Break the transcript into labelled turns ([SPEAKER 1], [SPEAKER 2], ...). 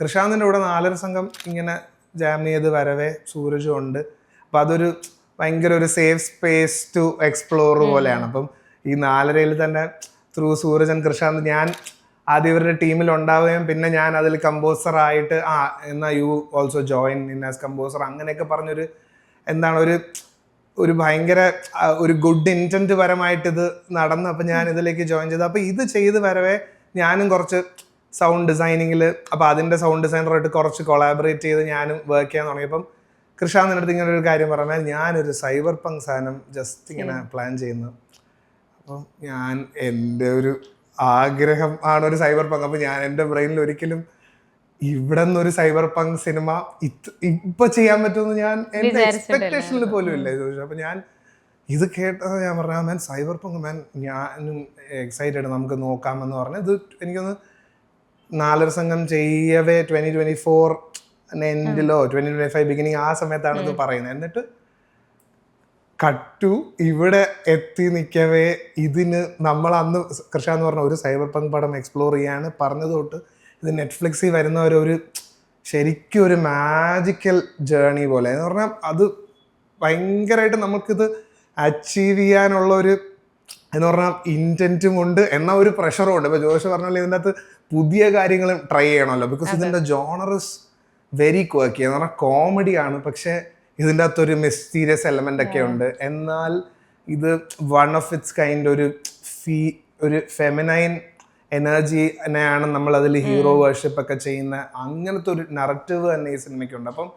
[SPEAKER 1] കൃഷാന്തിൻ്റെ കൂടെ 4 സംഘം ഇങ്ങനെ ജാം ചെയ്ത് വരവേ സൂരജും ഉണ്ട്. അപ്പം അതൊരു ഭയങ്കര ഒരു സേഫ് സ്പേസ് ടു എക്സ്പ്ലോർ പോലെയാണ്. അപ്പം ഈ 4 തന്നെ ത്രൂ സൂരജ് ആൻഡ് കൃഷാന്ത് ഞാൻ ആദ്യം ഇവരുടെ ടീമിൽ ഉണ്ടാവുകയും പിന്നെ ഞാൻ അതിൽ കമ്പോസറായിട്ട് എന്നാൽ you also join in as composer അങ്ങനെയൊക്കെ പറഞ്ഞൊരു എന്താണ് ഒരു ഭയങ്കര ഒരു ഗുഡ് ഇൻറ്റൻറ്റ് പരമായിട്ട് ഇത് നടന്നു. അപ്പം ഞാൻ ഇതിലേക്ക് ജോയിൻ ചെയ്തു. അപ്പം ഇത് ചെയ്ത് വരവേ ഞാനും കുറച്ച് സൗണ്ട് ഡിസൈനിങ്ങിൽ അപ്പം അതിൻ്റെ സൗണ്ട് ഡിസൈനറായിട്ട് കുറച്ച് കൊളാബറേറ്റ് ചെയ്ത് ഞാനും വർക്ക് ചെയ്യാൻ തുടങ്ങിയപ്പം കൃഷാന്തിൻ്റെ അടുത്ത് ഇങ്ങനെ ഒരു കാര്യം പറഞ്ഞാൽ ഞാനൊരു സൈബർ പങ്ക് സാധനം ജസ്റ്റ് ഇങ്ങനെ പ്ലാൻ ചെയ്യുന്നു. അപ്പം ഞാൻ എൻ്റെ ഒരു ആഗ്രഹം ആണ് ഒരു സൈബർ പങ്ക്. അപ്പം ഞാൻ എൻ്റെ ബ്രെയിനിൽ ഒരിക്കലും ഇവിടെ നിന്നൊരു സൈബർ പങ്ക് സിനിമ ഇപ്പൊ ചെയ്യാൻ പറ്റുമെന്ന് ഞാൻ എൻ്റെ എക്സ്പെക്ടേഷനിൽ പോലും ഇല്ല ഇത്. അപ്പൊ ഞാൻ ഇത് കേട്ടത് ഞാൻ പറഞ്ഞ മാൻ സൈബർ പങ്ക് മാൻ ഞാനും എക്സൈറ്റഡ് നമുക്ക് നോക്കാമെന്ന് പറഞ്ഞു. ഇത് എനിക്കൊന്ന് 4 സംഘം ചെയ്യവേ 2024 എൻഡിലോ 2025 ബിഗിനിങ് ആ സമയത്താണ് ഇത് പറയുന്നത്. എന്നിട്ട് കട്ടു ഇവിടെ എത്തി നിൽക്കവേ ഇതിന് നമ്മൾ അന്ന് കൃഷ എന്ന് പറഞ്ഞ ഒരു സൈബർ പങ്ക് പടം എക്സ്പ്ലോർ ചെയ്യാണ് പറഞ്ഞത് തൊട്ട് ഇത് നെറ്റ്ഫ്ലിക്സിൽ വരുന്നവരൊരു ശരിക്കും ഒരു മാജിക്കൽ ജേർണി പോലെ എന്ന് പറഞ്ഞാൽ അത് ഭയങ്കരമായിട്ട് നമുക്കിത് അച്ചീവ് ചെയ്യാനുള്ള ഒരു എന്ന് പറഞ്ഞാൽ ഇൻറ്റൻറ്റും ഉണ്ട് എന്നാൽ ഒരു പ്രഷറും ഉണ്ട്. ഇപ്പോൾ ജോഷ് പറഞ്ഞാൽ ഇതിൻ്റെ അകത്ത് പുതിയ കാര്യങ്ങളും ട്രൈ ചെയ്യണമല്ലോ. ബിക്കോസ് ഇതിൻ്റെ ജോണറസ് വെരി ക്വക്കി എന്ന് പറഞ്ഞാൽ കോമഡിയാണ്, പക്ഷേ ഇതിൻ്റെ അകത്തൊരു മിസ്റ്റീരിയസ് എലമെൻ്റ് ഒക്കെ ഉണ്ട്. എന്നാൽ ഇത് വൺ ഓഫ് ഇറ്റ്സ് കൈൻഡ് ഒരു ഫെമിനൈൻ എനർജിനെയാണ് നമ്മൾ അതിൽ ഹീറോ വർഷിപ്പ് ഒക്കെ ചെയ്യുന്ന അങ്ങനത്തെ ഒരു നറേറ്റീവ് തന്നെ ഈ സിനിമയ്ക്കുണ്ട്. അപ്പം